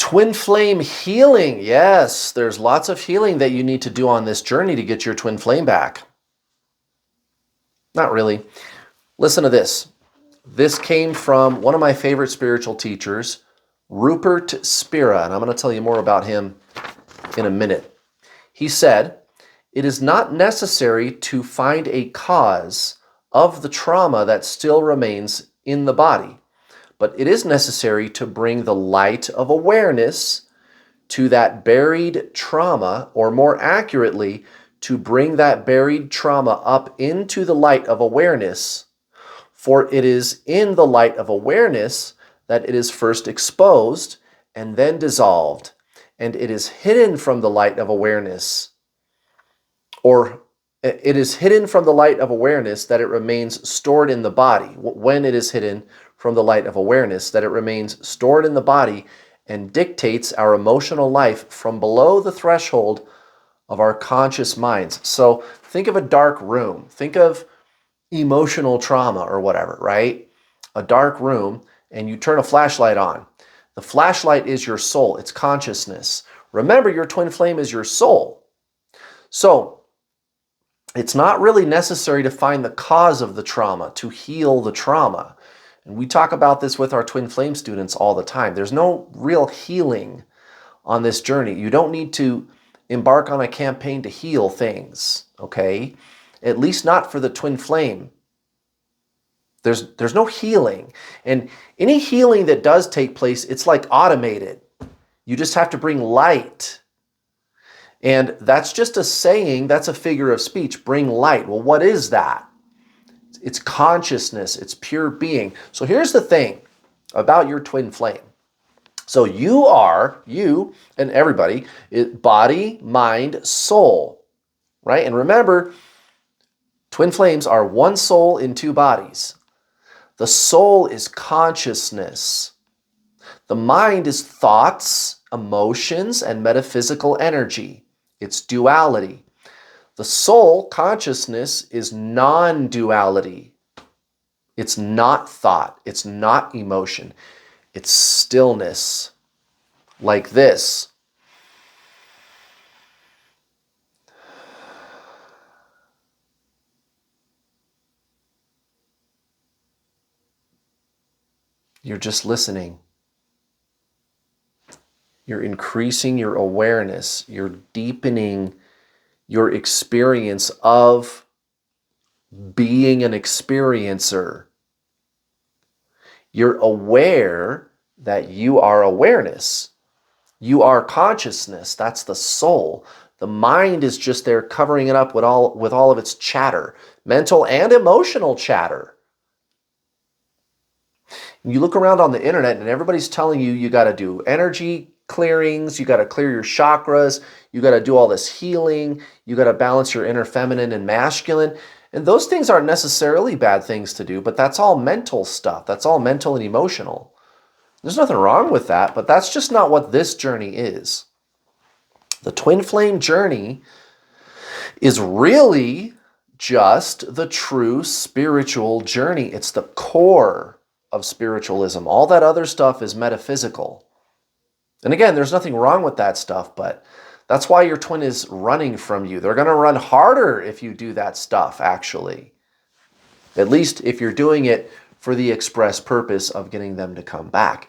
Twin flame healing. Yes, there's lots of healing that you need to do on this journey to get your twin flame back. Not really. Listen to this. This came from one of my favorite spiritual teachers, Rupert Spira, and I'm going to tell you more about him in a minute. He said, "It is not necessary to find a cause of the trauma that still remains in the body, but it is necessary to bring the light of awareness to that buried trauma, or more accurately, to bring that buried trauma up into the light of awareness, for it is in the light of awareness that it is first exposed and then dissolved, and it is hidden from the light of awareness, or it is hidden from the light of awareness that it remains stored in the body. When it is hidden from the light of awareness, that it remains stored in the body and dictates our emotional life from below the threshold of our conscious minds." So think of a dark room. Think of emotional trauma or whatever, right? A dark room, and you turn a flashlight on. The flashlight is your soul. It's consciousness. Remember, your twin flame is your soul. So it's not really necessary to find the cause of the trauma, to heal the trauma. And we talk about this with our twin flame students all the time. There's no real healing on this journey. You don't need to embark on a campaign to heal things, okay? At least not for the twin flame. There's no healing. And any healing that does take place, it's like automated. You just have to bring light. And that's just a saying, that's a figure of speech, bring light. Well, what is that? It's consciousness, it's pure being. So here's the thing about your twin flame. So you and everybody, body, mind, soul, right? And remember, twin flames are one soul in two bodies. The soul is consciousness. The mind is thoughts, emotions, and metaphysical energy. It's duality. The soul, consciousness, is non-duality. It's not thought. It's not emotion. It's stillness, like this. You're just listening. You're increasing your awareness. You're deepening your experience of being an experiencer. You're aware that you are awareness. You are consciousness. That's the soul. The mind is just there covering it up with all of its chatter, mental and emotional chatter. You look around on the internet and everybody's telling you you got to do energy clearings, you got to clear your chakras, you got to do all this healing, you got to balance your inner feminine and masculine. And those things aren't necessarily bad things to do, but that's all mental stuff. That's all mental and emotional. There's nothing wrong with that, but that's just not what this journey is. The twin flame journey is really just the true spiritual journey. It's the core of spiritualism. All that other stuff is metaphysical. And again, there's nothing wrong with that stuff, but that's why your twin is running from you. They're going to run harder if you do that stuff, actually. At least if you're doing it for the express purpose of getting them to come back.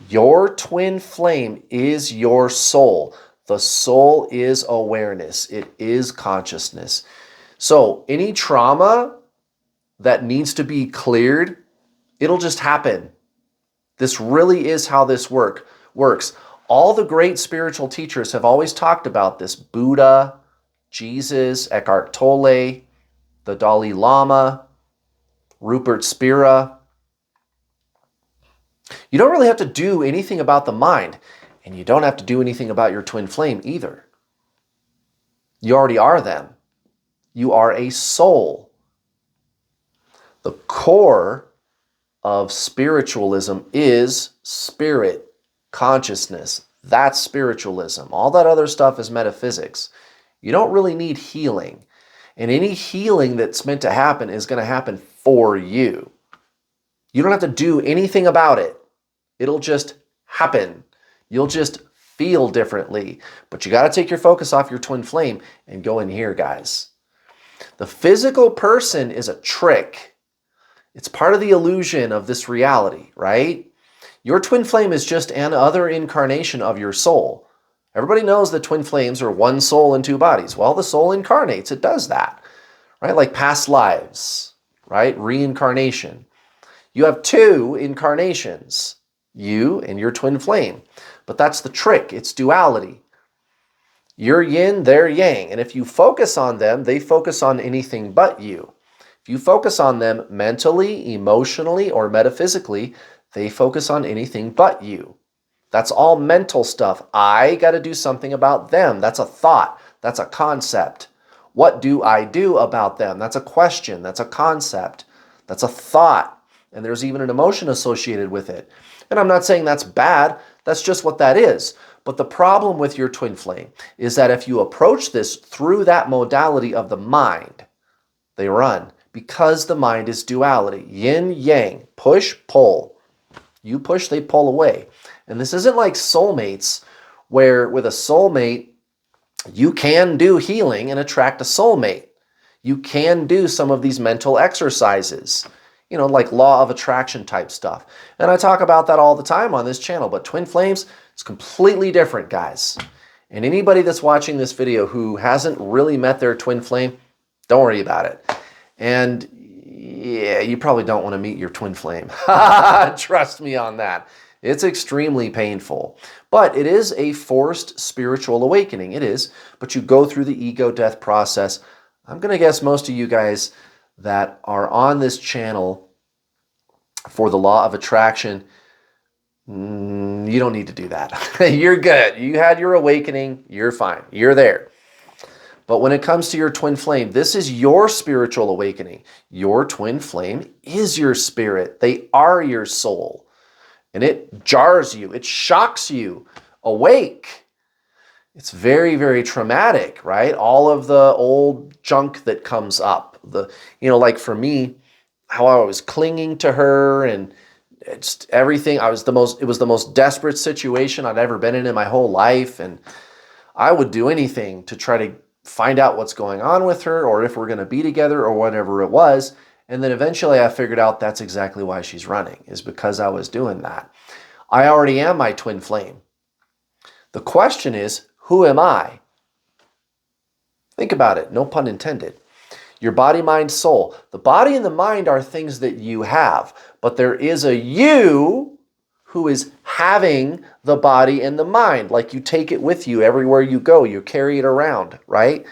Your twin flame is your soul. The soul is awareness. It is consciousness. So any trauma that needs to be cleared, it'll just happen. This really is how this works. All the great spiritual teachers have always talked about this. Buddha, Jesus, Eckhart Tolle, the Dalai Lama, Rupert Spira. You don't really have to do anything about the mind, and you don't have to do anything about your twin flame either. You already are them. You are a soul. The core of spiritualism is spirit, consciousness. That's spiritualism. All that other stuff is metaphysics. You don't really need healing. And any healing that's meant to happen is going to happen for you. You don't have to do anything about it. It'll just happen. You'll just feel differently. But you got to take your focus off your twin flame and go in here, guys. The physical person is a trick. It's part of the illusion of this reality, right? Your twin flame is just another incarnation of your soul. Everybody knows that twin flames are one soul in two bodies. Well, the soul incarnates. It does that, right? Like past lives, right? Reincarnation. You have two incarnations, you and your twin flame. But that's the trick. It's duality. You're yin, they're yang. And if you focus on them, they focus on anything but you. If you focus on them mentally, emotionally, or metaphysically, they focus on anything but you. That's all mental stuff. I got to do something about them. That's a thought. That's a concept. What do I do about them? That's a question. That's a concept. That's a thought. And there's even an emotion associated with it. And I'm not saying that's bad. That's just what that is. But the problem with your twin flame is that if you approach this through that modality of the mind, they run. Because the mind is duality. Yin, yang, push, pull. You push, they pull away. And this isn't like soulmates, where with a soulmate, you can do healing and attract a soulmate. You can do some of these mental exercises, like law of attraction type stuff. And I talk about that all the time on this channel. But twin flames, it's completely different, guys. And anybody that's watching this video who hasn't really met their twin flame, don't worry about it. And yeah, you probably don't want to meet your twin flame. Trust me on that. It's extremely painful. But it is a forced spiritual awakening. It is. But you go through the ego death process. I'm going to guess most of you guys that are on this channel for the law of attraction, you don't need to do that. You're good. You had your awakening. You're fine. You're there. But when it comes to your twin flame, this is your spiritual awakening. Your twin flame is your spirit. They are your soul. And it jars you. It shocks you awake. It's very, very traumatic, right? All of the old junk that comes up. Like for me, how I was clinging to her and just everything. It was the most desperate situation I'd ever been in my whole life. And I would do anything to try to find out what's going on with her or if we're going to be together or whatever it was. And then eventually I figured out that's exactly why she's running, is because I was doing that. I already am my twin flame. The question is, who am I? Think about it. No pun intended. Your body, mind, soul. The body and the mind are things that you have, but there is a you who is having the body and the mind. Like you take it with you everywhere you go. You carry it around, right?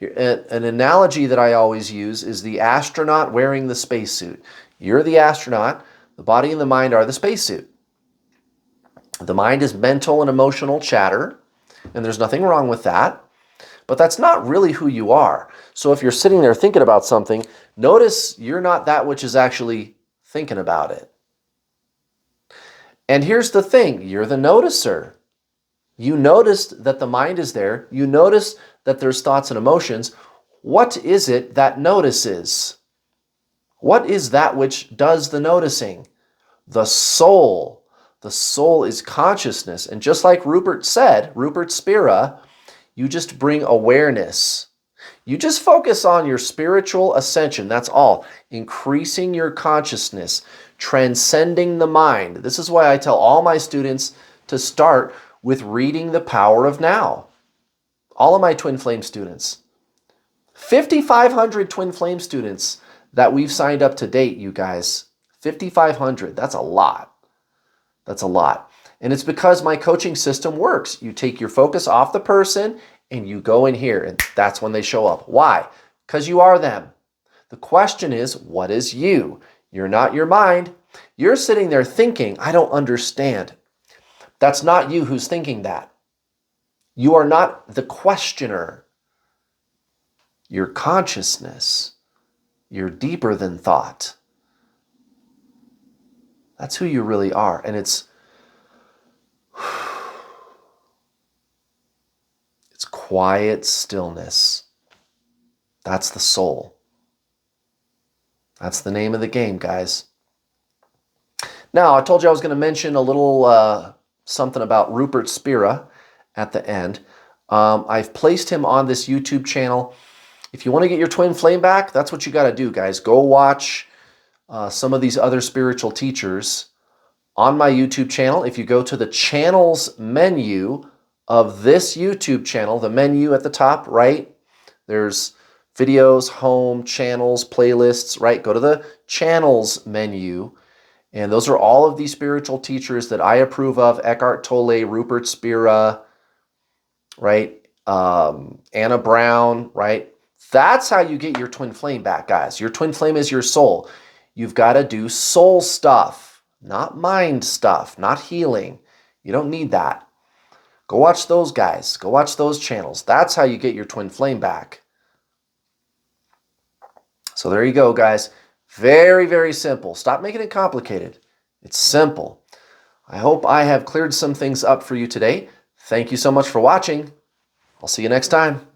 An analogy that I always use is the astronaut wearing the spacesuit. You're the astronaut. The body and the mind are the spacesuit. The mind is mental and emotional chatter, and there's nothing wrong with that. But that's not really who you are. So if you're sitting there thinking about something, notice you're not that which is actually thinking about it. And here's the thing, you're the noticer. You noticed that the mind is there. You notice that there's thoughts and emotions. What is it that notices? What is that which does the noticing? The soul. The soul is consciousness. And just like Rupert said, Rupert Spira, you just bring awareness. You just focus on your spiritual ascension. That's all. Increasing your consciousness, transcending the mind. This is why I tell all my students to start with reading The Power of Now. All of my twin flame students. 5,500 twin flame students that we've signed up to date, you guys. 5,500. That's a lot. That's a lot. And it's because my coaching system works. You take your focus off the person and you go in here, and that's when they show up. Why? Because you are them. The question is, what is you? You're not your mind. You're sitting there thinking, I don't understand. That's not you who's thinking that. You are not the questioner. Your consciousness. You're deeper than thought. That's who you really are. And it's quiet stillness. That's the soul. That's the name of the game, guys. Now, I told you I was going to mention a little something about Rupert Spira at the end. I've placed him on this YouTube channel. If you want to get your twin flame back, that's what you got to do, guys. Go watch some of these other spiritual teachers on my YouTube channel. If you go to the channels menu of this YouTube channel, the menu at the top right, there's videos, home, channels, playlists, right? Go to the channels menu, and those are all of these spiritual teachers that I approve of: Eckhart Tolle, Rupert Spira, right? Anna Brown, right? That's how you get your twin flame back, guys. Your twin flame is your soul. You've got to do soul stuff, not mind stuff, not healing. You don't need that. Go watch those guys. Go watch those channels. That's how you get your twin flame back. So there you go, guys. Very, very simple. Stop making it complicated. It's simple. I hope I have cleared some things up for you today. Thank you so much for watching. I'll see you next time.